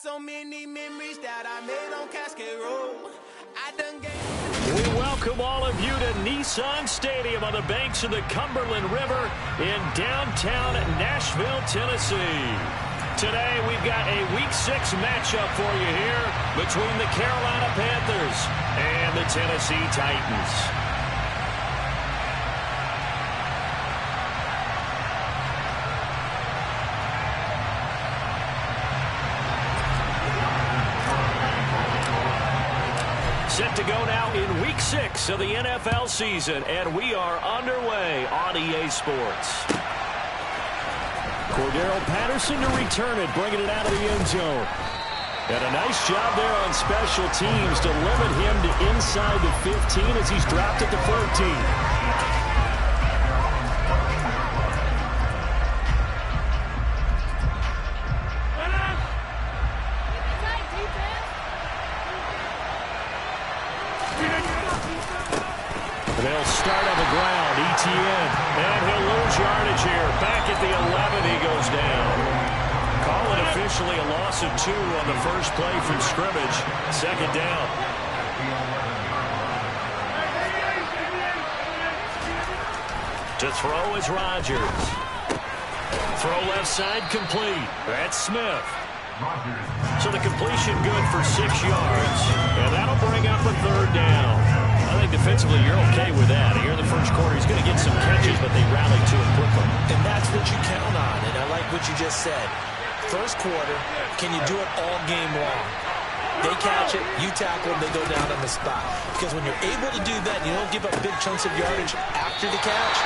so many memories that I made on Cascade Road. We welcome all of you to Nissan Stadium on the banks of the Cumberland River in downtown Nashville, Tennessee. Today we've got a Week 6 matchup for you here between the Carolina Panthers and the Tennessee Titans. Set to go now in Week 6 of the NFL season, and we are underway on EA Sports. Cordero Patterson to return it, bringing it out of the end zone. And a nice job there on special teams to limit him to inside the 15 as he's dropped it to 14. They'll start on the ground, ETN, and he'll lose yardage here. Back at the 11, he goes down. Call it officially a loss of 2 on the first play from scrimmage. Second down. To throw is Rodgers. Throw left side complete. That's Smith. So the completion good for 6 yards, and that'll bring up a third down. I think defensively you're okay with that. Here in the first quarter, he's going to get some catches, but they rally to him quickly. And that's what you count on, and I like what you just said. First quarter, can you do it all game long? They catch it, you tackle them, they go down on the spot. Because when you're able to do that, you don't give up big chunks of yardage after the catch,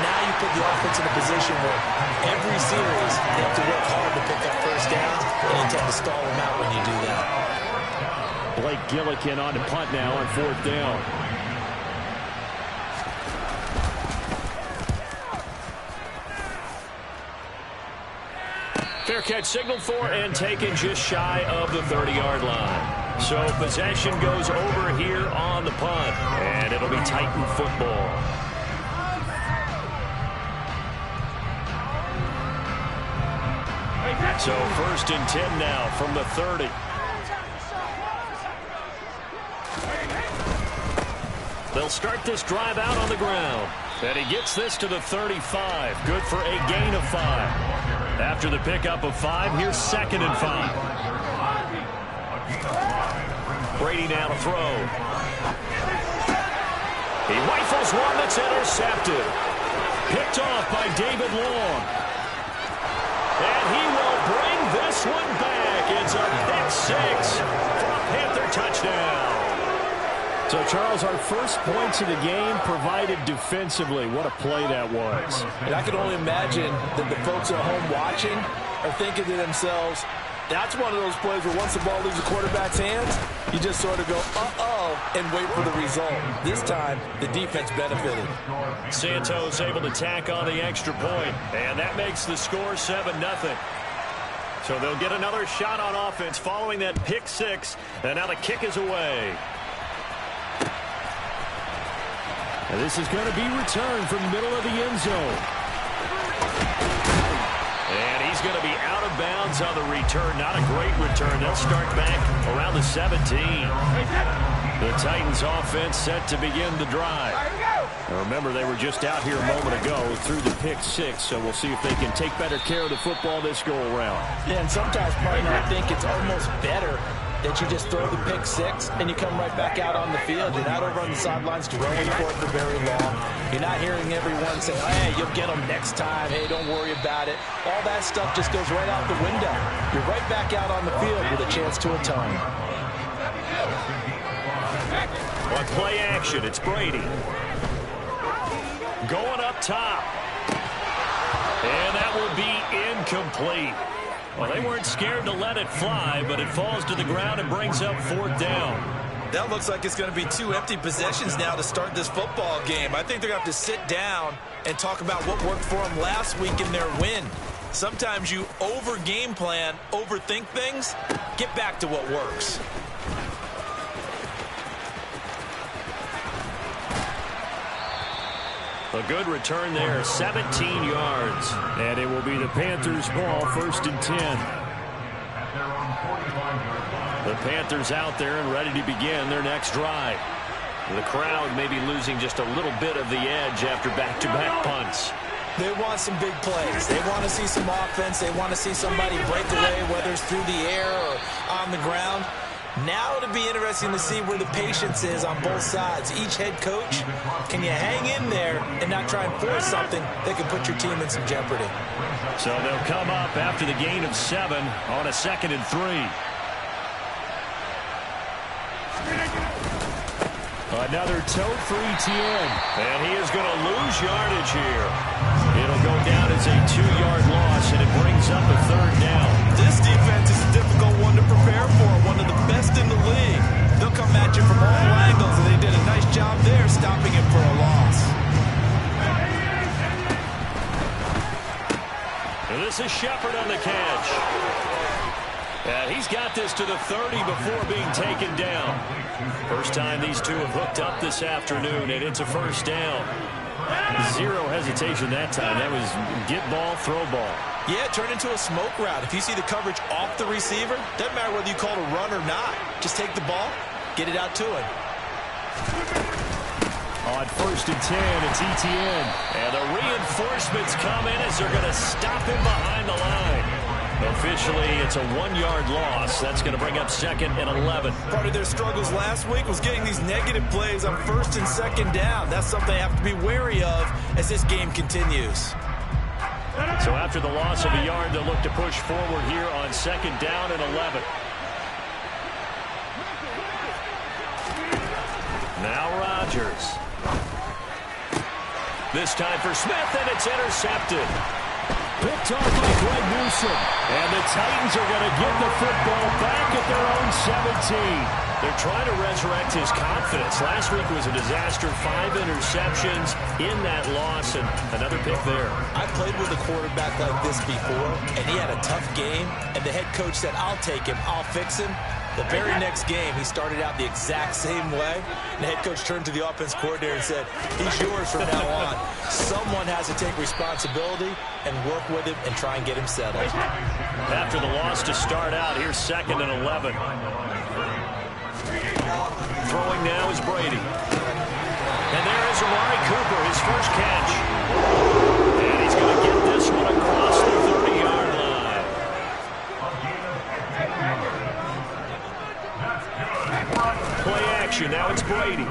now you put the offense in a position where every series they have to work hard to pick up first down, and you tend to stall them out when you do that. Blake Gillikin on the punt now on 4th down. Fair catch signaled for and taken just shy of the 30-yard line. So possession goes over here on the punt, and it'll be Titan football. So 1st and 10 now from the 30. They'll start this drive out on the ground. And he gets this to the 35. Good for a gain of 5. After the pickup of 5, here's 2nd and 5. Brady now to throw. He rifles one that's intercepted. Picked off by David Long. And he will bring this one back. It's a pick 6 for a Panther touchdown. So, Charles, our first points of the game provided defensively. What a play that was. And I can only imagine that the folks at home watching are thinking to themselves, that's one of those plays where once the ball leaves the quarterback's hands, you just sort of go, uh-oh, and wait for the result. This time, the defense benefited. Santos able to tack on the extra point, and that makes the score 7-0. So they'll get another shot on offense following that pick 6, and now the kick is away. And this is going to be returned from the middle of the end zone. And he's going to be out of bounds on the return. Not a great return. They'll start back around the 17. The Titans offense set to begin the drive. Now remember, they were just out here a moment ago through the pick 6, so we'll see if they can take better care of the football this go-around. Yeah, and sometimes, partner, I think it's almost better that you just throw the pick 6 and you come right back out on the field. You're not over on the sidelines throwing for it for very long. You're not hearing everyone say, hey, you'll get them next time. Hey, don't worry about it. All that stuff just goes right out the window. You're right back out on the field with a chance to atone. On play action, it's Brady. Going up top. And that will be incomplete. Well, they weren't scared to let it fly, but it falls to the ground and brings up 4th down. That looks like it's going to be 2 empty possessions now to start this football game. I think they're going to have to sit down and talk about what worked for them last week in their win. Sometimes you over-game plan, overthink things. Get back to what works. A good return there, 17 yards. And it will be the Panthers' ball, 1st and 10. Panthers out there and ready to begin their next drive. The crowd may be losing just a little bit of the edge after back-to-back punts. They want some big plays. They want to see some offense. They want to see somebody break away, whether it's through the air or on the ground. Now it'll be interesting to see where the patience is on both sides. Each head coach, can you hang in there and not try and force something that can put your team in some jeopardy? So they'll come up after the gain of 7 on a 2nd and 3. Another tote for ETN. And he is going to lose yardage here. It'll go down as a 2-yard loss, and it brings up a 3rd down. This defense is a difficult one to prepare for, one of the best in the league. They'll come at you from all angles, and they did a nice job there stopping him for a loss. And this is Shepard on the catch. And he's got this to the 30 before being taken down. First time these two have hooked up this afternoon, and it's a 1st down. Zero hesitation that time. That was get ball, throw ball. Yeah, turn into a smoke route. If you see the coverage off the receiver, doesn't matter whether you call it a run or not. Just take the ball, get it out to him. On 1st and 10, it's ETN. And the reinforcements come in as they're going to stop him behind the line. Officially, it's a 1-yard loss. That's going to bring up 2nd and 11. Part of their struggles last week was getting these negative plays on 1st and 2nd down. That's something they have to be wary of as this game continues. So after the loss of a yard, they'll look to push forward here on 2nd down and 11. Now Rodgers. This time for Smith, and it's intercepted. Picked off by Greg Newsome. And the Titans are going to get the football back at their own 17. They're trying to resurrect his confidence. Last week was a disaster. 5 interceptions in that loss, and another pick there. I played with a quarterback like this before, and he had a tough game, and the head coach said, I'll take him, I'll fix him. The very next game, he started out the exact same way. And the head coach turned to the offense coordinator and said, he's yours from now on. Someone has to take responsibility and work with him and try and get him settled. After the loss to start out, here's 2nd and 11. Throwing now is Brady. And there is Amari Cooper, his first catch. And he's going to get this one across the 30-yard line. Play action, now it's Brady.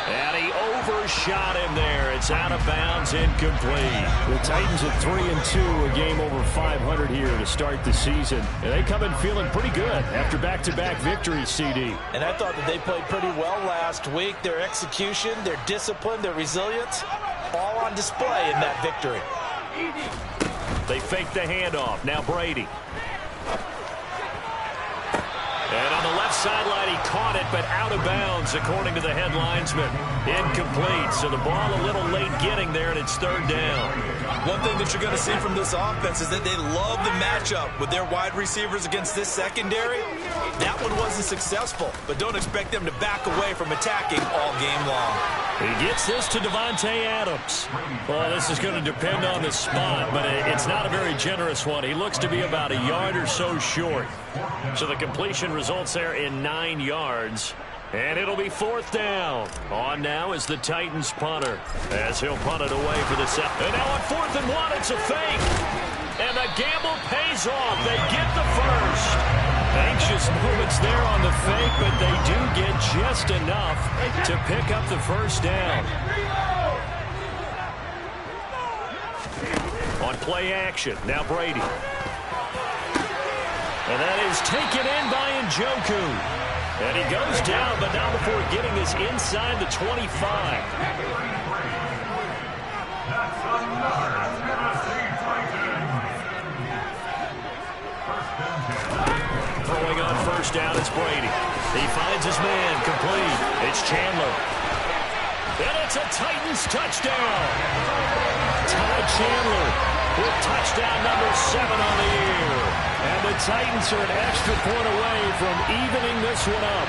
And he overshot him there. It's out of bounds, incomplete. The Titans at 3-2, a game over 500 here to start the season. And they come in feeling pretty good after back-to-back victories, CD. And I thought that they played pretty well last week. Their execution, their discipline, their resilience, all on display in that victory. They fake the handoff. Now Brady. And on the left sideline, he caught it, but out of bounds, according to the head linesman. Incomplete, so the ball a little late getting there, and it's 3rd down. One thing that you're going to see from this offense is that they love the matchup with their wide receivers against this secondary. That one wasn't successful, but don't expect them to back away from attacking all game long. He gets this to Devontae Adams. Well, this is going to depend on the spot, but it's not a very generous one. He looks to be about a yard or so short. So the completion results there in 9 yards. And it'll be 4th down. On now is the Titans punter, as he'll punt it away for the set. And now on 4th and 1, it's a fake. And the gamble pays off. They get the first. Anxious moments there on the fake, but they do get just enough to pick up the 1st down. On play action, now Brady. And that is taken in by Njoku. And he goes down, but not before getting this inside the 25. Throwing on 1st down, it's Brady. He finds his man, complete. It's Chandler. And it's a Titans touchdown. Ty Chandler with touchdown number 7 on the year. And the Titans are an extra point away from evening this one up.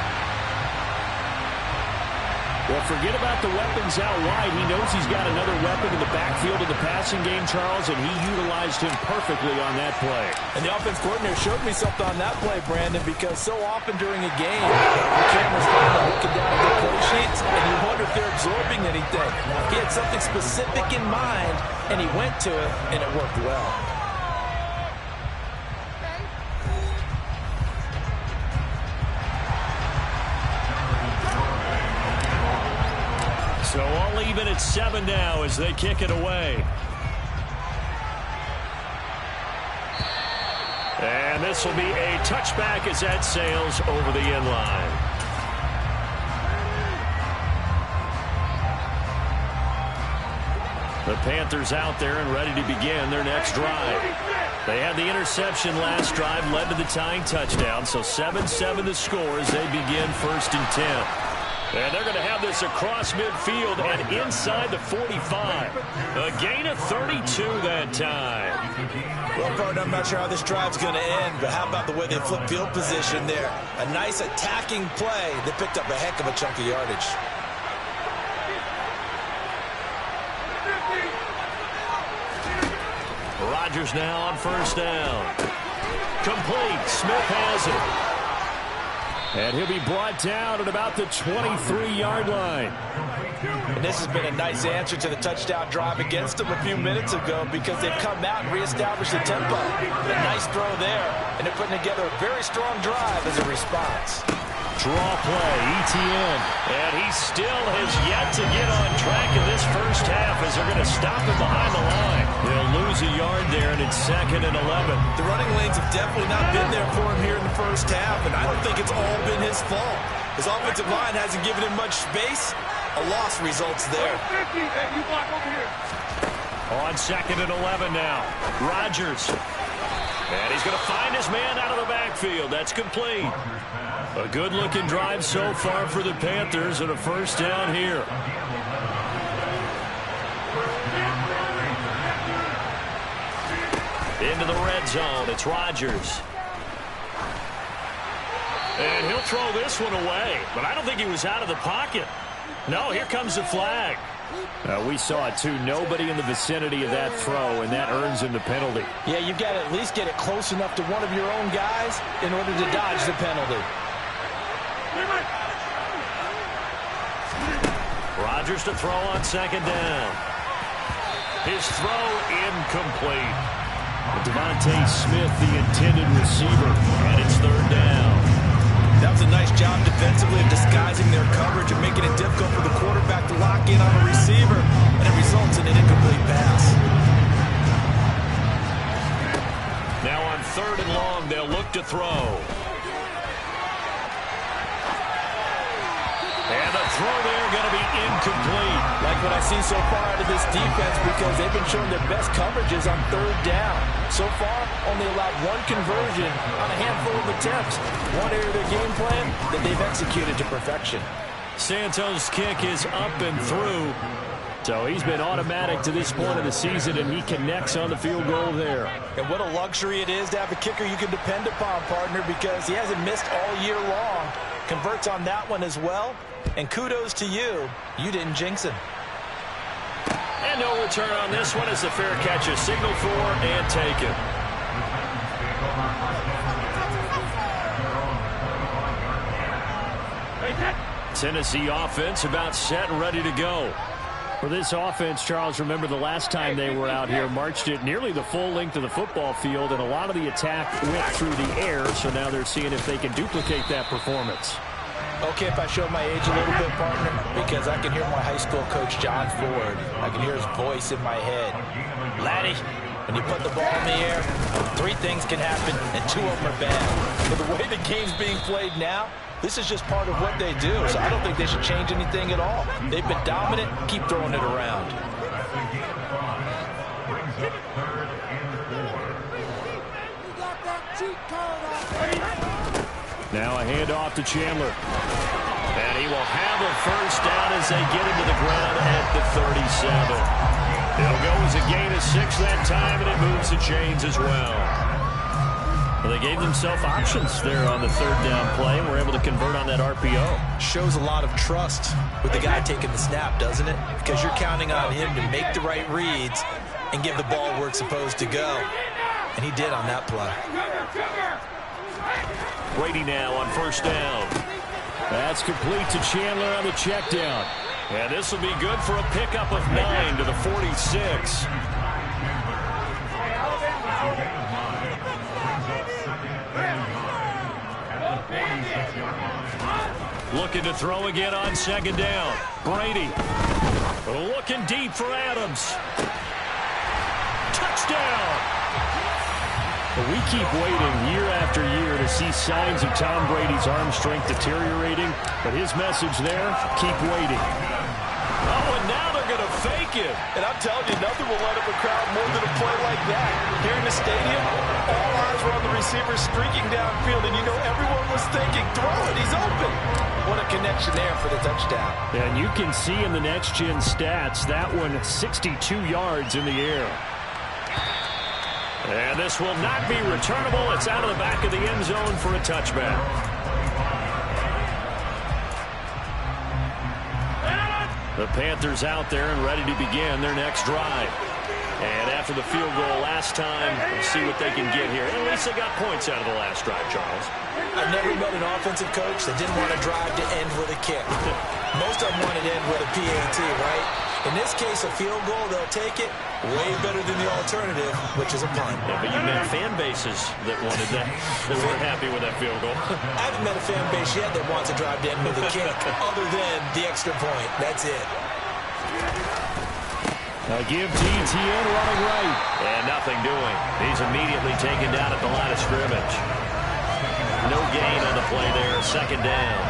Well, forget about the weapons out wide. He knows he's got another weapon in the backfield of the passing game, Charles, and he utilized him perfectly on that play. And the offense coordinator showed me something on that play, Brandon, because so often during a game, the camera's kind of looking down at the play sheets, and you wonder if they're absorbing anything. He had something specific in mind, and he went to it, and it worked well. So all even at 7 now as they kick it away. And this will be a touchback as that sails over the end line. The Panthers out there and ready to begin their next drive. They had the interception last drive, led to the tying touchdown, so 7-7 the score as they begin 1st and 10. And they're going to have this across midfield and inside the 45. A gain of 32 that time. Well, partner, I'm not sure how this drive's going to end, but how about the way they flip field position there? A nice attacking play that picked up a heck of a chunk of yardage. Rodgers now on 1st down. Complete. Smith has it. And he'll be brought down at about the 23-yard line. And this has been a nice answer to the touchdown drive against them a few minutes ago because they've come out and reestablished the tempo. A nice throw there, and they're putting together a very strong drive as a response. Draw play, ETN. And he still has yet to get on track in this first half as they're going to stop him behind the line. They'll lose a yard there, and it's 2nd and 11. The running lanes have definitely not been there for him here in the first half, and I don't think it's all been his fault. His offensive line hasn't given him much space. A loss results there. On 2nd and 11 now. Rodgers. And he's going to find his man out of the backfield. That's complete. A good-looking drive so far for the Panthers and a 1st down here. Into the red zone. It's Rodgers. And he'll throw this one away. But I don't think he was out of the pocket. No, here comes the flag. We saw it, too. Nobody in the vicinity of that throw, and that earns him the penalty. Yeah, you've got to at least get it close enough to one of your own guys in order to dodge the penalty. Rodgers to throw on 2nd down. His throw incomplete. Devontae Smith, the intended receiver, and it's 3rd down. That was a nice job defensively of disguising their coverage and making it difficult for the quarterback to lock in on a receiver, and it results in an incomplete pass. Now on 3rd and long, they'll look to throw. And the throw there going to be incomplete. Like what I see so far out of this defense because they've been showing their best coverages on 3rd down. So far, only allowed one conversion on a handful of attempts. One area of their game plan that they've executed to perfection. Santos' kick is up and through. So he's been automatic to this point of the season, and he connects on the field goal there. And what a luxury it is to have a kicker you can depend upon, partner, because he hasn't missed all year long. Converts on that one as well. And kudos to you. You didn't jinx him. And no return on this one as the fair catch is signaled for and taken. Tennessee offense about set and ready to go. For this offense, Charles, remember the last time they were out here, marched it nearly the full length of the football field, and a lot of the attack went through the air, so now they're seeing if they can duplicate that performance. Okay, if I show my age a little bit, partner, because I can hear my high school coach, John Ford. I can hear his voice in my head. Laddie, when you put the ball in the air, 3 things can happen, and 2 of them are bad. But the way the game's being played now, this is just part of what they do, so I don't think they should change anything at all. They've been dominant. Keep throwing it around. Now a handoff to Chandler. And he will have a 1st down as they get him to the ground at the 37. It'll go as a gain of 6 that time, and it moves the chains as well. Well, they gave themselves options there on the third down play and were able to convert on that RPO. Shows a lot of trust with the guy taking the snap, doesn't it? Because you're counting on him to make the right reads and give the ball where it's supposed to go. And he did on that play. Brady now on first down. That's complete to Chandler on the check down. And this will be good for a pickup of 9 to the 46. Looking to throw again on second down. Brady looking deep for Adams. Touchdown! We keep waiting year after year to see signs of Tom Brady's arm strength deteriorating, but his message there, keep waiting. Oh, and now they're going to fake it. And I'm telling you, nothing will light up a crowd more than a play like that. Here in the stadium, all eyes were on the receiver streaking downfield, and you know everyone was thinking, throw it, he's open. What a connection there for the touchdown. And you can see in the next-gen stats, that one 62 yards in the air. And this will not be returnable. It's out of the back of the end zone for a touchback. The Panthers out there and ready to begin their next drive. And after the field goal last time, we'll see what they can get here. At least they got points out of the last drive, Charles. I've never met an offensive coach that didn't want to drive to end with a kick. Most of them wanted to end with a PAT, right? In this case, a field goal, they'll take it. Way better than the alternative, which is a punt. Yeah, but you met fan bases that wanted that, that weren't happy with that field goal. I haven't met a fan base yet that wants to drive to end with a kick other than the extra point. That's it. A give to ETN running right. And nothing doing. He's immediately taken down at the line of scrimmage. No gain on the play there. Second down.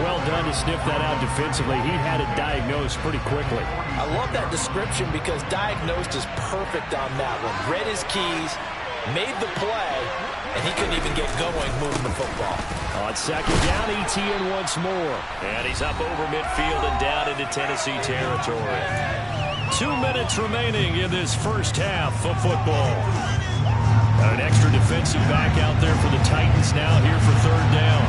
Well done to sniff that out defensively. He had it diagnosed pretty quickly. I love that description because diagnosed is perfect on that one. Read his keys, made the play, and he couldn't even get going moving the football. On second down, ETN once more. And he's up over midfield and down into Tennessee territory. 2 minutes remaining in this first half of football. An extra defensive back out there for the Titans now here for third down.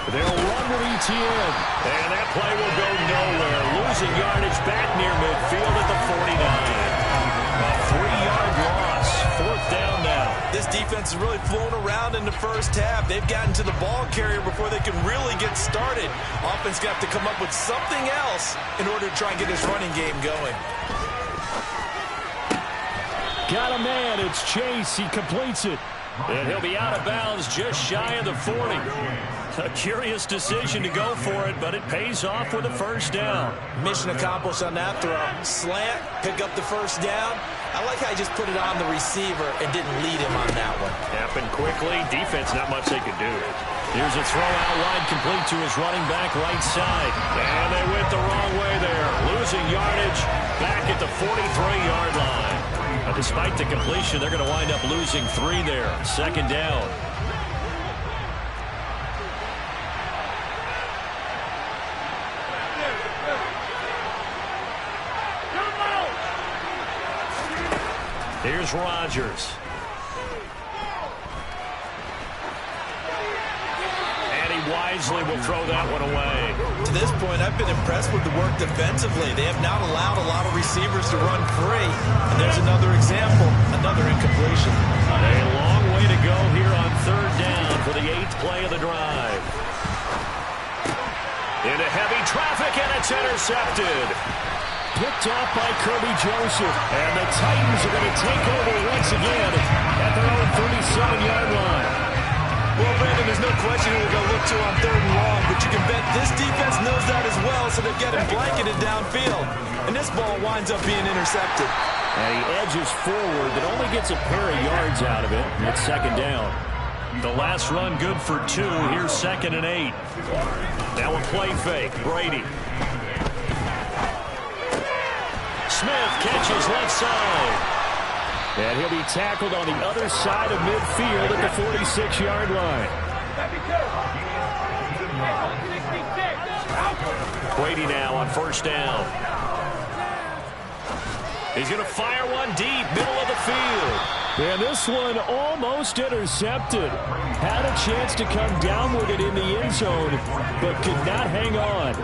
They'll run with ETN. And that play will go nowhere. Losing yardage back near midfield at the 49. A 3-yard loss. Fourth down now. This defense is really flown around in the first half. They've gotten to the ball carrier before they can really get started. Offense got to come up with something else in order to try and get this running game going. Got a man. It's Chase. He completes it. And he'll be out of bounds just shy of the 40. A curious decision to go for it, but it pays off with a first down. Mission accomplished on that throw. Slant, pick up the first down. I like how he just put it on the receiver and didn't lead him on that one. Happened quickly. Defense, not much they could do. Here's a throw out wide, complete to his running back right side. And they went the wrong way there. Losing yardage back at the 43-yard line. Despite the completion, they're going to wind up losing 3 there. Second down. Here's Rodgers. And he wisely will throw that one away. To this point, I've been impressed with the work defensively. They have not allowed a lot of receivers to run free. And there's another example, another incompletion. A long way to go here on third down for the 8th play of the drive. Into heavy traffic, and it's intercepted. Picked off by Kirby Joseph. And the Titans are going to take over once again at their own 37-yard line. Well, Brandon, there's no question who they're going to look to on third and long, but you can bet this defense knows that as well, so they've got him blanketed downfield. And this ball winds up being intercepted. And he edges forward, but only gets a pair of yards out of it. And it's second down. The last run good for 2. Here's 2nd and 8. Now a play fake. Brady. Smith catches left side. And he'll be tackled on the other side of midfield at the 46-yard line. Brady now on first down. He's going to fire one deep, middle of the field. And this one almost intercepted. Had a chance to come down with it in the end zone, but could not hang on.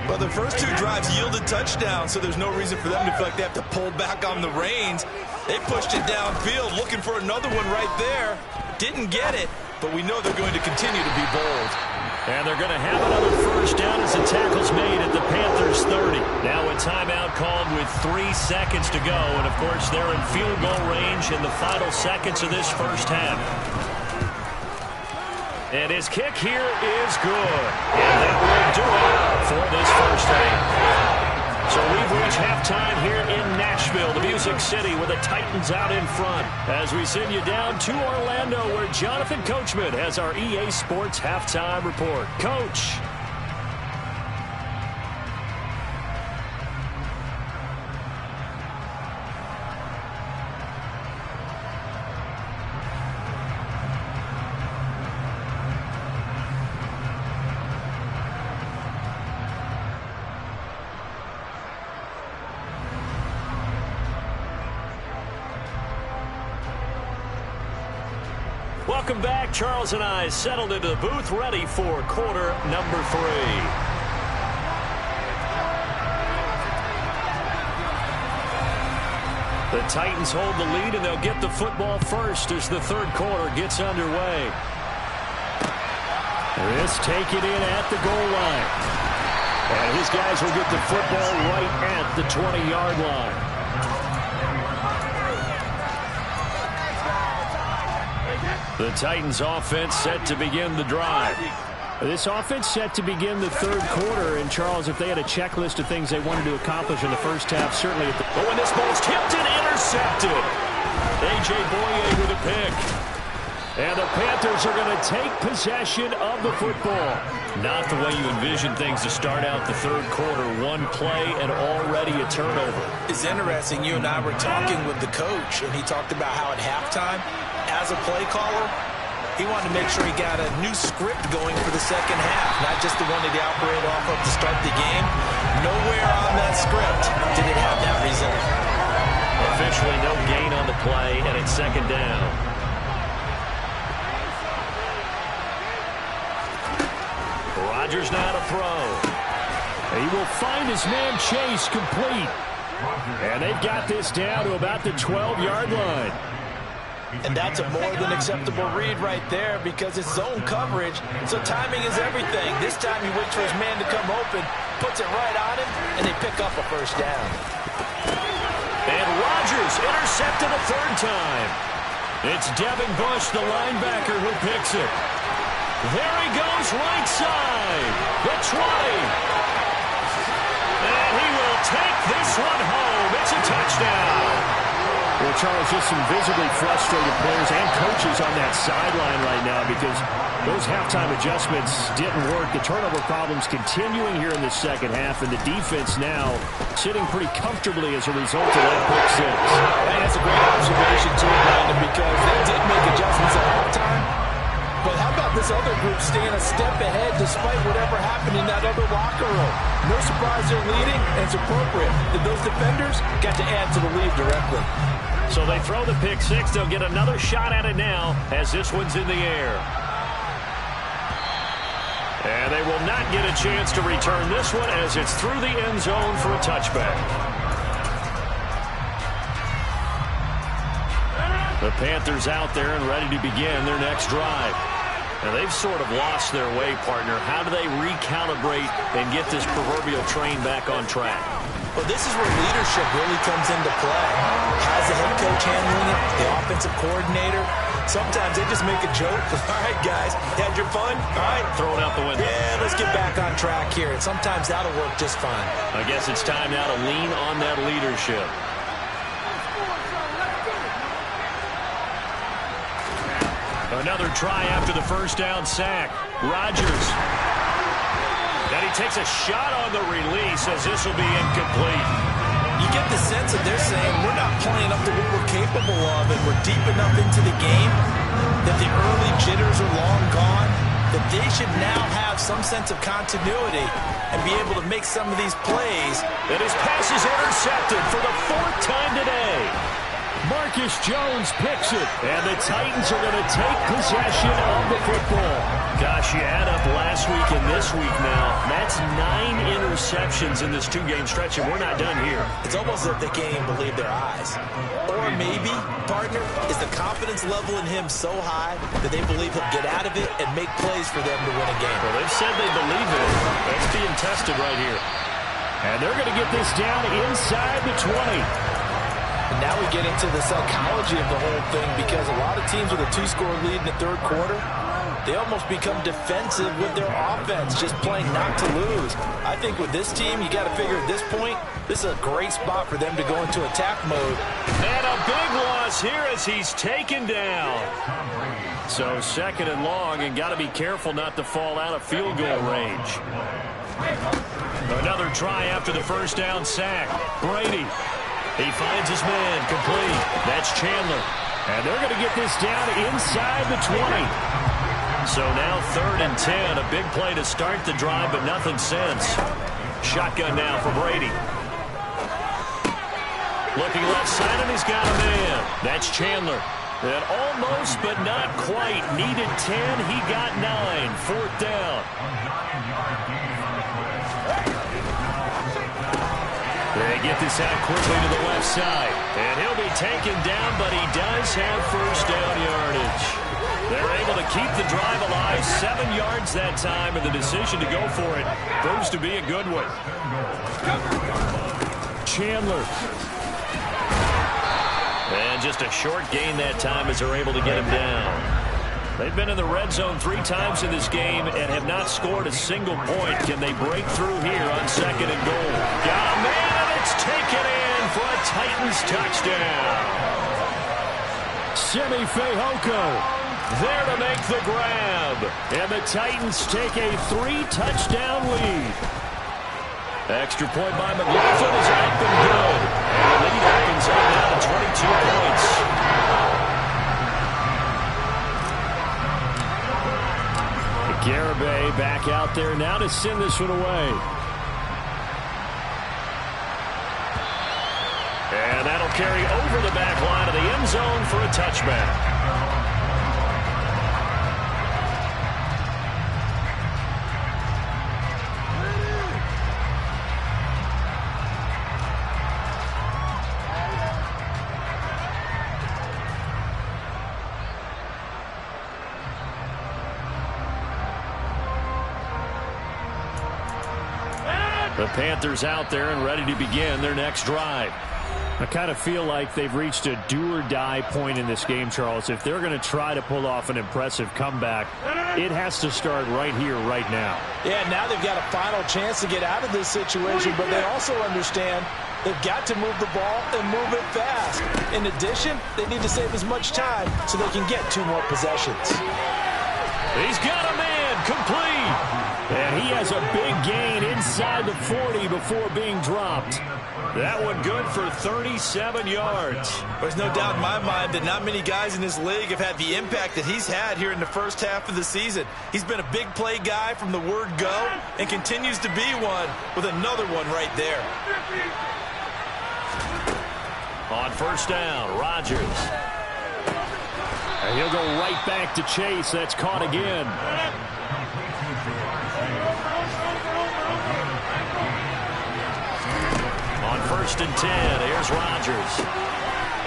Well, the first 2 drives yielded touchdowns, so there's no reason for them to feel like they have to pull back on the reins. They pushed it downfield, looking for another one right there. Didn't get it, but we know they're going to continue to be bold. And they're going to have another first down as the tackle's made at the Panthers' 30. Now a timeout called with 3 seconds to go. And, of course, they're in field goal range in the final seconds of this first half. And his kick here is good. And that will do it for this first half. So we've reached halftime here in Nashville, the Music City, with the Titans out in front. As we send you down to Orlando, where Jonathan Coachman has our EA Sports halftime report. Coach. Welcome back. Charles and I settled into the booth, ready for quarter number 3. The Titans hold the lead, and they'll get the football first as the third quarter gets underway. This taken in at the goal line. And his guys will get the football right at the 20-yard line. The Titans offense set to begin the drive. This offense set to begin the third quarter. And, Charles, if they had a checklist of things they wanted to accomplish in the first half, certainly at the... But when this ball's tipped and intercepted. A.J. Boye with a pick. And the Panthers are going to take possession of the football. Not the way you envision things to start out the third quarter. One play and already a turnover. It's interesting. You and I were talking with the coach, and he talked about how at halftime, as a play caller, he wanted to make sure he got a new script going for the second half, not just the one that he operated off of to start the game. Nowhere on that script did it have that result. Officially no gain on the play, and it's second down. Rodgers now to throw. He will find his man Chase complete. And they've got this down to about the 12-yard line. And that's a more than acceptable read right there because it's zone coverage, so timing is everything. This time he waits for his man to come open, puts it right on him, and they pick up a first down. And Rodgers intercepted a third time. It's Devin Bush, the linebacker, who picks it. There he goes, right side, the 20. And he will take this one home. It's a touchdown. Well, Charles, just some visibly frustrated players and coaches on that sideline right now because those halftime adjustments didn't work. The turnover problems continuing here in the second half, and the defense now sitting pretty comfortably as a result of that pick six. And that's a great observation, too, Brandon, because they did make adjustments at halftime. But how about this other group staying a step ahead despite whatever happened in that other locker room? No surprise they're leading, and it's appropriate that those defenders got to add to the lead directly. So they throw the pick six. They'll get another shot at it now as this one's in the air. And they will not get a chance to return this one as it's through the end zone for a touchback. The Panthers out there and ready to begin their next drive. And they've sort of lost their way, partner. How do they recalibrate and get this proverbial train back on track? Well, this is where leadership really comes into play. How's the head coach handling it? The offensive coordinator? Sometimes they just make a joke. All right, guys, you had your fun? All right. Throw it out the window. Yeah, let's get back on track here. And sometimes that'll work just fine. I guess it's time now to lean on that leadership. Another try after the first down sack. Rodgers. And he takes a shot on the release as this will be incomplete. You get the sense that they're saying we're not playing up to what we're capable of, and we're deep enough into the game that the early jitters are long gone, that they should now have some sense of continuity and be able to make some of these plays. And his pass is intercepted for the 4th time today. Marcus Jones picks it, and the Titans are going to take possession of the football. Gosh, you add up last week and this week now. That's 9 interceptions in this 2-game stretch, and we're not done here. It's almost as if they can't even believe their eyes. Or maybe, partner, is the confidence level in him so high that they believe he'll get out of it and make plays for them to win a game. Well, they've said they believe it. That's being tested right here. And they're going to get this down inside the 20. And now we get into the psychology of the whole thing, because a lot of teams with a 2-score lead in the 3rd quarter, they almost become defensive with their offense, just playing not to lose. I think with this team, you got to figure at this point, this is a great spot for them to go into attack mode. And a big loss here as he's taken down. So 2nd and long, and got to be careful not to fall out of field goal range. Another try after the 1st down sack. Brady. He finds his man complete. That's Chandler. And they're going to get this down inside the 20. So now 3rd and 10. A big play to start the drive, but nothing since. Shotgun now for Brady. Looking left side, and he's got a man. That's Chandler. And almost, but not quite. Needed 10. He got 9. 4th down. They get this out quickly to the left side. And he'll be taken down, but he does have 1st down yardage. They're able to keep the drive alive. 7 yards that time, and the decision to go for it proves to be a good one. Chandler. And just a short gain that time as they're able to get him down. They've been in the red zone 3 times in this game and have not scored a single point. Can they break through here on 2nd and goal? Got a man, and it's taken in for a Titans touchdown. Simi Fehoko there to make the grab. And the Titans take a 3-touchdown lead. Extra point by McLaughlin is up and good. And the lead opens up now to 22 points. Garibay back out there now to send this one away. And that'll carry over the back line of the end zone for a touchback. The Panthers out there and ready to begin their next drive. I kind of feel like they've reached a do-or-die point in this game, Charles. If they're going to try to pull off an impressive comeback, it has to start right here, right now. Yeah, now they've got a final chance to get out of this situation, but they also understand they've got to move the ball and move it fast. In addition, they need to save as much time so they can get 2 more possessions. He's got a man complete. And he has a big gain inside the 40 before being dropped. That one good for 37 yards. There's no doubt in my mind that not many guys in this league have had the impact that he's had here in the 1st half of the season. He's been a big play guy from the word go and continues to be one with another one right there. On 1st down, Rodgers. And he'll go right back to Chase. That's caught again. On 1st and 10, here's Rodgers.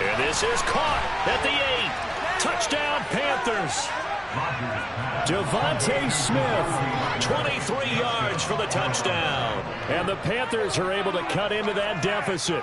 And this is caught at the 8. Touchdown, Panthers. Devontae Smith, 23 yards for the touchdown. And the Panthers are able to cut into that deficit.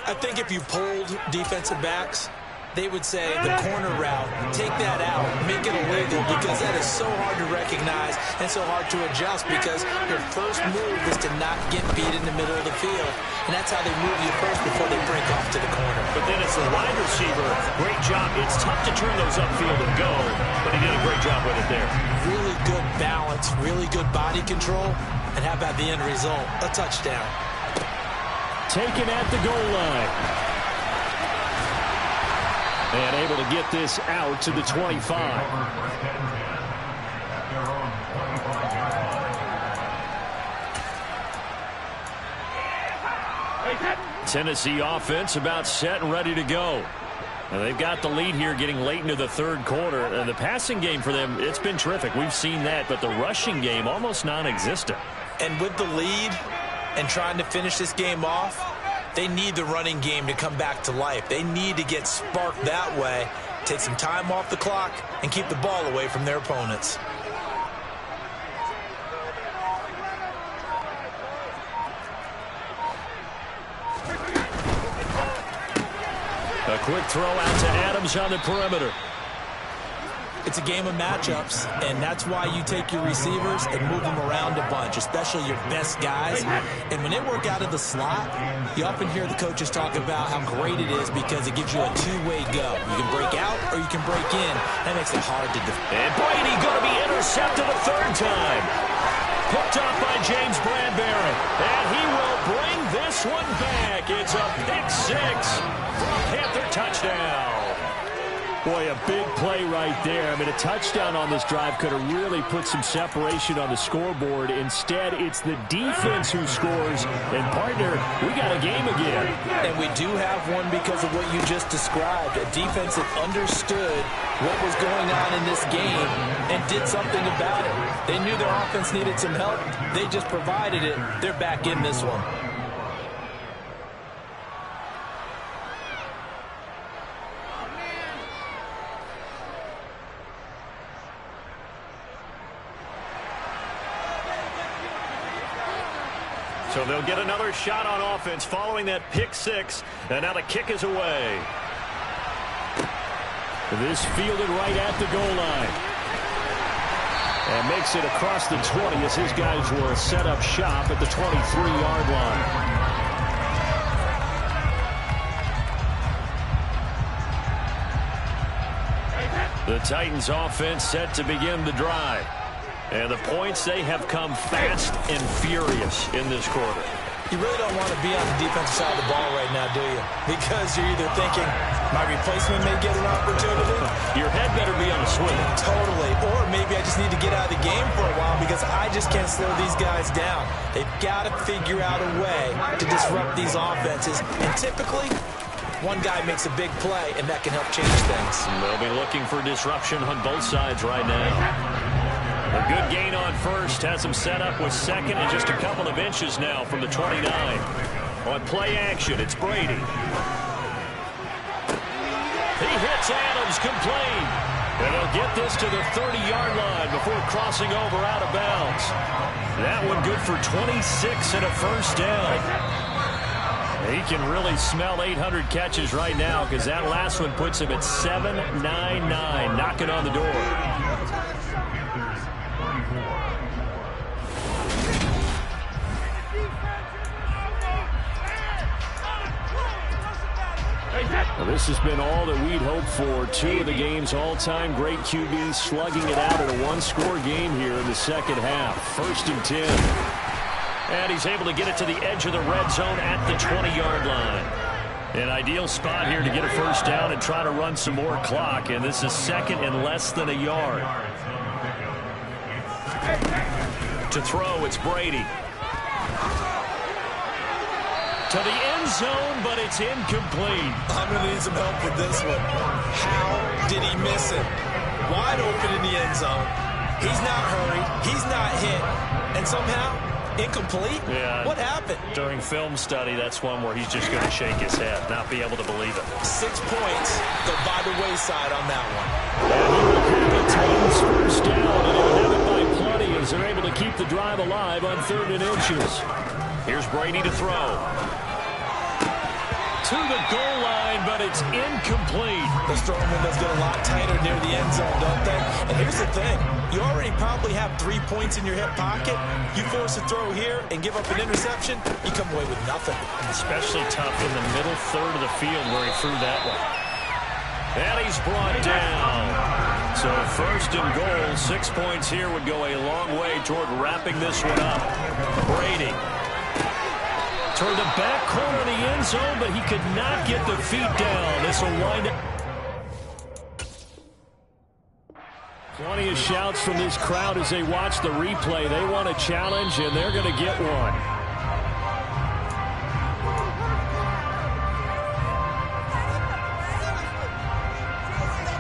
I think if you polled defensive backs, they would say the corner route, take that out, make it illegal, because that is so hard to recognize and so hard to adjust, because your first move is to not get beat in the middle of the field. And that's how they move you first before they break off to the corner. But then as the wide receiver, great job. It's tough to turn those upfield and go, but he did a great job with it there. Really good balance, really good body control, and how about the end result? A touchdown. Taken at the goal line. And able to get this out to the 25. Tennessee offense about set and ready to go. And they've got the lead here getting late into the third quarter. And the passing game for them, it's been terrific. We've seen that, but the rushing game almost non-existent. And with the lead and trying to finish this game off, they need the running game to come back to life. They need to get sparked that way, take some time off the clock, and keep the ball away from their opponents. A quick throw out to Adams on the perimeter. It's a game of matchups, and that's why you take your receivers and move them around a bunch, especially your best guys. And when they work out of the slot, you often hear the coaches talk about how great it is because it gives you a two-way go. You can break out or you can break in. That makes it hard to defend. And Brady going to be intercepted a third time. Picked off by James Bradbury. And he will bring this one back. It's a pick six for a Panther touchdown. Boy, a big play right there. I mean, a touchdown on this drive could have really put some separation on the scoreboard. Instead, it's the defense who scores. And, partner, we got a game again. And we do have one because of what you just described. A defense that understood what was going on in this game and did something about it. They knew their offense needed some help. They just provided it. They're back in this one. So they'll get another shot on offense following that pick six. And now the kick is away. This fielded right at the goal line. And makes it across the 20 as his guys will set up shop at the 23-yard line. The Titans offense set to begin the drive. And the points, they have come fast and furious in this quarter. You really don't want to be on the defensive side of the ball right now, do you? Because you're either thinking, my replacement may get an opportunity. Your head better be on a swivel. Totally. Or maybe I just need to get out of the game for a while because I just can't slow these guys down. They've got to figure out a way to disrupt these offenses. And typically, one guy makes a big play, and that can help change things. They'll be looking for disruption on both sides right now. A good gain on first has him set up with second and just a couple of inches now from the 29. On play action, it's Brady. He hits Adams complete. And he'll get this to the 30-yard line before crossing over out of bounds. That one good for 26 and a first down. He can really smell 800 catches right now because that last one puts him at 799, knocking on the door. Well, this has been all that we'd hoped for. Two of the game's all-time great QBs slugging it out in a one-score game here in the second half. 1st and 10. And he's able to get it to the edge of the red zone at the 20-yard line. An ideal spot here to get a first down and try to run some more clock. And this is second and less than a yard. To throw, it's Brady. To the end zone, but it's incomplete. I'm going to need some help with this one. How did he miss it? Wide open in the end zone. He's not hurried. He's not hit. And somehow, incomplete? Yeah. What happened? During film study, that's one where he's just going to shake his head, not be able to believe it. 6 points go by the wayside on that one. And he will have the Titans first down, and he'll have it by plenty as they're able to keep the drive alive on 3rd and inches. Here's Brady to throw. To the goal line, but it's incomplete. Those throwing windows get a lot tighter near the end zone, don't they? And here's the thing. You already probably have 3 points in your hip pocket. You force a throw here and give up an interception, you come away with nothing. Especially tough in the middle third of the field where he threw that one. And he's brought down. So 1st and goal, 6 points here would go a long way toward wrapping this one up. Brady. Toward the back corner of the end zone, but he could not get the feet down. This will wind up. Plenty of shouts from this crowd as they watch the replay. They want a challenge, and they're going to get one.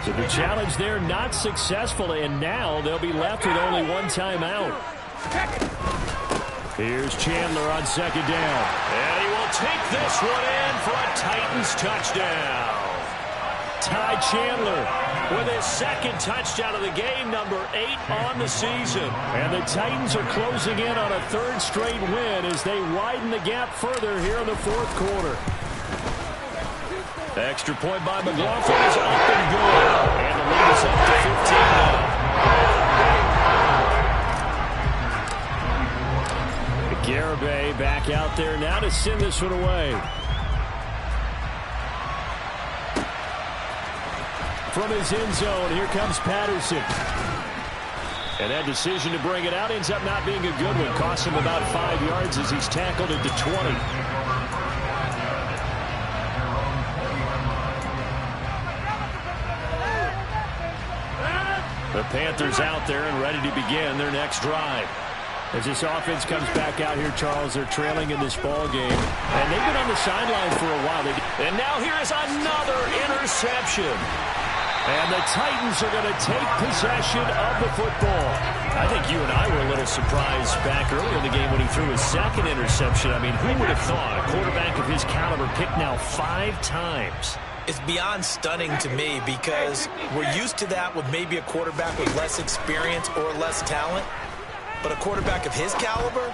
So the challenge there not successful, and now they'll be left with only one timeout. Here's Chandler on second down. And he will take this one in for a Titans touchdown. Ty Chandler with his second touchdown of the game, number 8 on the season. And the Titans are closing in on a third straight win as they widen the gap further here in the fourth quarter. Extra point by McLaughlin is up and good. And the lead is up to 15 now. Garibay back out there now to send this one away. From his end zone, here comes Patterson. And that decision to bring it out ends up not being a good one. Costs him about 5 yards as he's tackled at the 20. The Panthers out there and ready to begin their next drive. As this offense comes back out here, Charles, they're trailing in this ball game. And they've been on the sideline for a while. And now here is another interception. And the Titans are going to take possession of the football. I think you and I were a little surprised back earlier in the game when he threw his second interception. I mean, who would have thought a quarterback of his caliber picked now 5 times? It's beyond stunning to me because we're used to that with maybe a quarterback with less experience or less talent. But a quarterback of his caliber,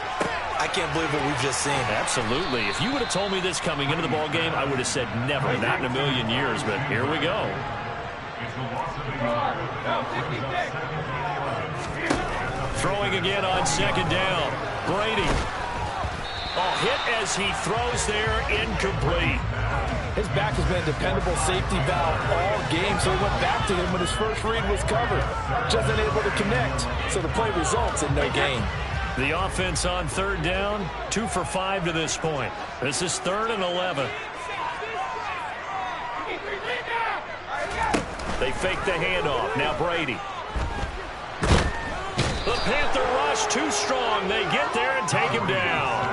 I can't believe what we've just seen. Absolutely. If you would have told me this coming into the ball game, I would have said never, not in a million years. But here we go. Throwing again on second down. Brady. Oh, hit as he throws there, incomplete. His back has been a dependable safety valve all game, so he went back to him when his first read was covered. Just unable to connect, so the play results in no gain. The offense on third down, 2 for 5 to this point. This is 3rd and 11. They fake the handoff. Now Brady. The Panther rush too strong. They get there and take him down.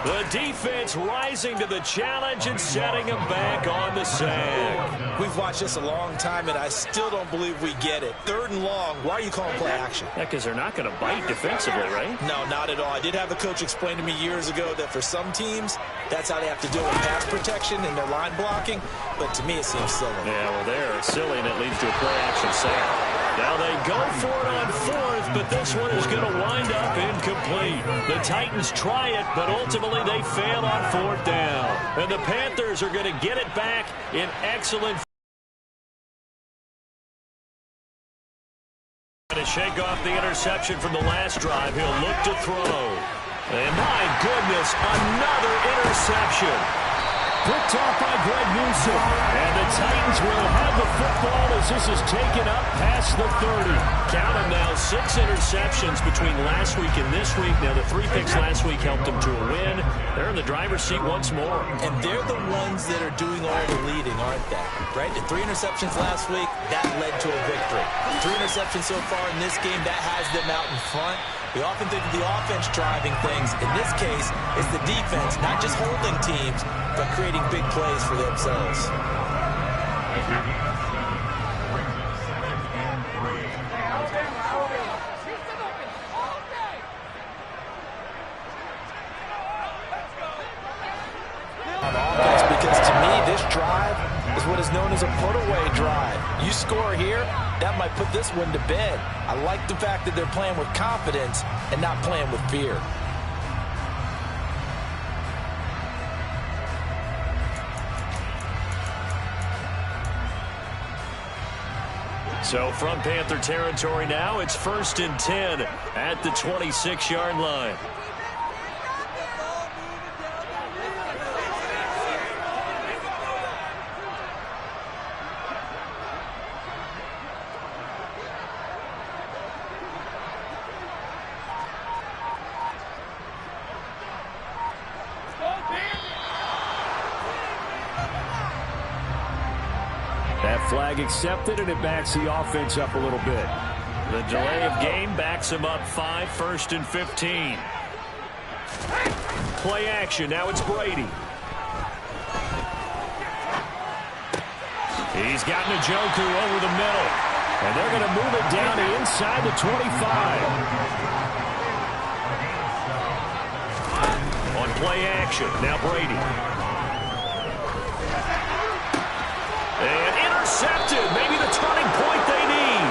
The defense rising to the challenge and setting him back on the sack. We've watched this a long time, and I still don't believe we get it. 3rd and long, why are you calling play action? Yeah, because they're not going to bite defensively, right? No, not at all. I did have a coach explain to me years ago that for some teams, that's how they have to deal with pass protection and their line blocking. But to me, it seems silly. Yeah, well, they're silly, and it leads to a play action sack. Now they go for it on 4th, but this one is going to wind up incomplete. The Titans try it, but ultimately they fail on 4th down. And the Panthers are going to get it back in excellent. To shake off the interception from the last drive, he'll look to throw. And my goodness, another interception. Picked off by Greg Newsom. And the Titans will have the football as this is taken up past the 30. Count them now, 6 interceptions between last week and this week. Now, the 3 picks last week helped them to a win. They're in the driver's seat once more. And they're the ones that are doing all the leading, aren't they? Right? The 3 interceptions last week, that led to a victory. 3 interceptions so far in this game, that has them out in front. We often think of the offense driving things. In this case, it's the defense, not just holding teams, but creating big plays for themselves. On offense, because to me, this drive is what is known as a put-away drive. You score here, that might put this one to bed. I like the fact that they're playing with confidence and not playing with fear. So from Panther territory now, it's 1st and 10 at the 26-yard line. That flag accepted, and it backs the offense up a little bit. The delay of game backs him up 5, 1st and 15. Play action. Now it's Brady. He's got Njoku over the middle. And they're going to move it down to inside the 25. On play action. Now Brady. And intercepted. Maybe the turning point they need.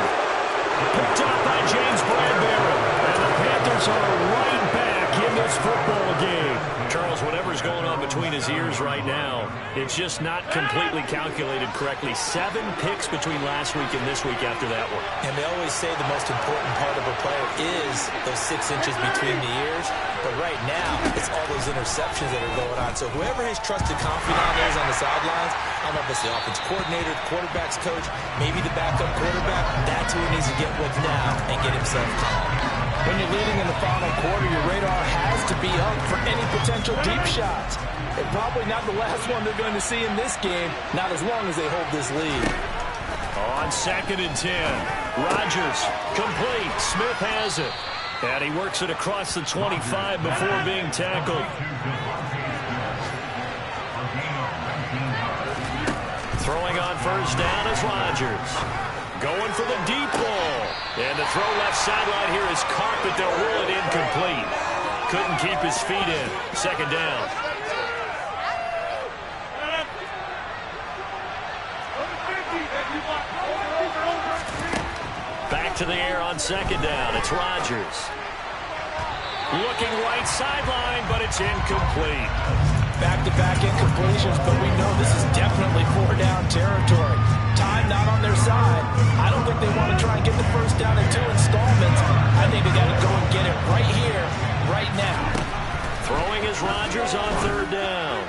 Picked up by James Bradbury. And the Panthers are right back in this football game. Charles, whatever's going on between his ears right now, it's just not completely calculated correctly. 7 picks between last week and this week after that one. And they always say the most important part of a player is those 6 inches between the ears. But right now, it's all those interceptions that are going on. So whoever his trusted confidant is on the sidelines, I don't know if it's the offense coordinator, the quarterback's coach, maybe the backup quarterback, that's who he needs to get with now and get himself calm. When you're leading in the final quarter, your radar has to be up for any potential deep shots. And probably not the last one they're going to see in this game, not as long as they hold this lead. On 2nd and 10, Rodgers complete. Smith has it. And he works it across the 25 before being tackled. Throwing on 1st down is Rodgers. Going for the deep ball. And the throw left sideline here is caught, but they'll rule it incomplete. Couldn't keep his feet in. 2nd down. Back to the air on 2nd down. It's Rodgers. Looking right sideline, but it's incomplete. Back-to-back incompletions, but we know this is definitely 4-down territory. Time not on their side. I don't think they want to try and get the 1st down in 2 installments. I think they got to go and get it right here, right now. Throwing is Rodgers on 3rd down.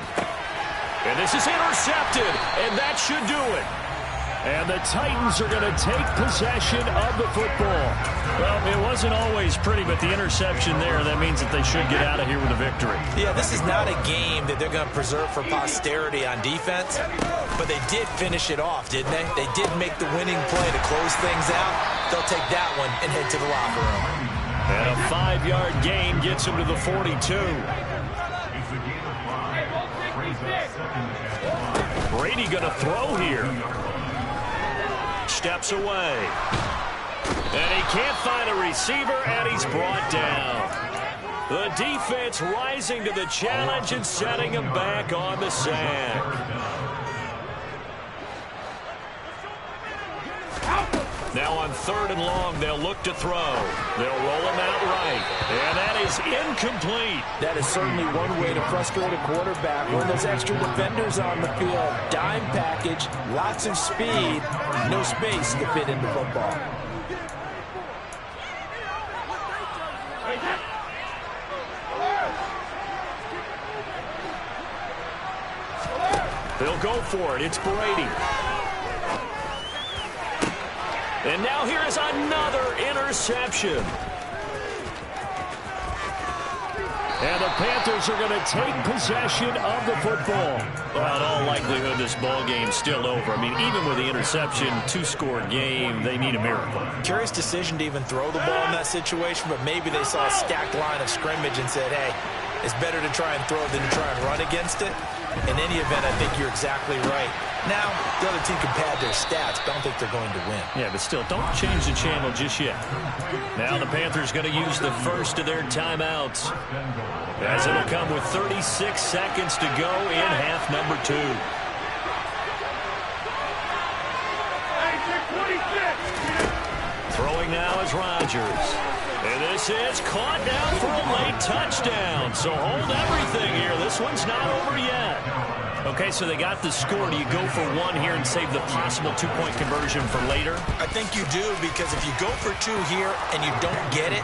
And this is intercepted, and that should do it. And the Titans are going to take possession of the football. Well, it wasn't always pretty, but the interception there, that means that they should get out of here with a victory. Yeah, this is not a game that they're going to preserve for posterity on defense, but they did finish it off, didn't they? They did make the winning play to close things out. They'll take that one and head to the locker room. And a 5-yard gain gets him to the 42. Brady going to throw here. Steps away. And he can't find a receiver, and he's brought down. The defense rising to the challenge and setting him back on the sack. Now on 3rd and long, they'll look to throw. They'll roll him out right. And that is incomplete. That is certainly one way to frustrate a quarterback when there's extra defenders on the field. Dime package, lots of speed, no space to fit into football. They'll go for it. It's Brady. And now here is another interception. And the Panthers are going to take possession of the football. Well, in all likelihood, this ball game's still over. I mean, even with the interception, 2-score game, they need a miracle. Curious decision to even throw the ball in that situation, but maybe they saw a stacked line of scrimmage and said, hey, it's better to try and throw than to try and run against it. In any event, I think you're exactly right. Now, the other team can pad their stats, but I don't think they're going to win. Yeah, but still, don't change the channel just yet. Now the Panthers going to use the first of their timeouts, as it'll come with 36 seconds to go in half number 2. Throwing now is Rodgers. And this is caught down for a late touchdown. So hold everything here. This one's not over yet. Okay, so they got the score. Do you go for 1 here and save the possible 2-point conversion for later? I think you do, because if you go for 2 here and you don't get it,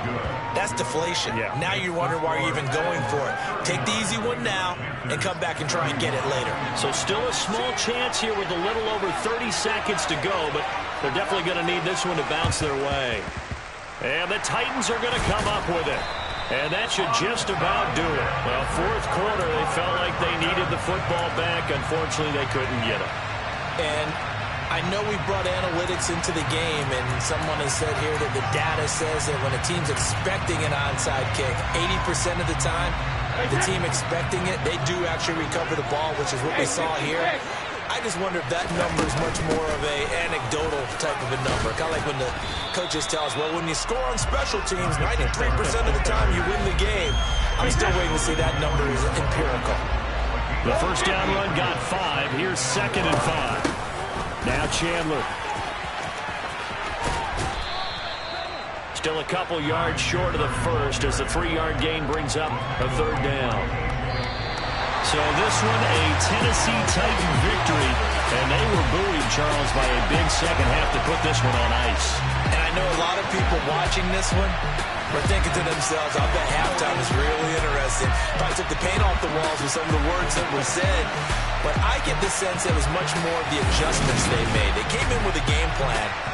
that's deflation. Yeah. Now you wonder why you're even going for it. Take the easy one now and come back and try and get it later. So still a small chance here with a little over 30 seconds to go, but they're definitely going to need this one to bounce their way. And the Titans are going to come up with it. And that should just about do it. Well, 4th quarter, they felt like they needed the football back. Unfortunately, they couldn't get it. And I know we brought analytics into the game, and someone has said here that the data says that when a team's expecting an onside kick, 80% of the time, the team expecting it, they do actually recover the ball, which is what we saw here. I just wonder if that number is much more of a anecdotal type of a number. Kind of like when the coaches tell us, well, when you score on special teams, 93% of the time you win the game. I'm still waiting to see that number is empirical. The first down run got 5. Here's 2nd and 5. Now Chandler. Still a couple yards short of the first as the 3-yard gain brings up a 3rd down. So this one a Tennessee Titan victory, and they were buoyed, Charles, by a big second half to put this one on ice. And I know a lot of people watching this one were thinking to themselves, I bet halftime is really interesting. Probably took the paint off the walls with some of the words that were said. But I get the sense it was much more of the adjustments they made. They came in with a game plan.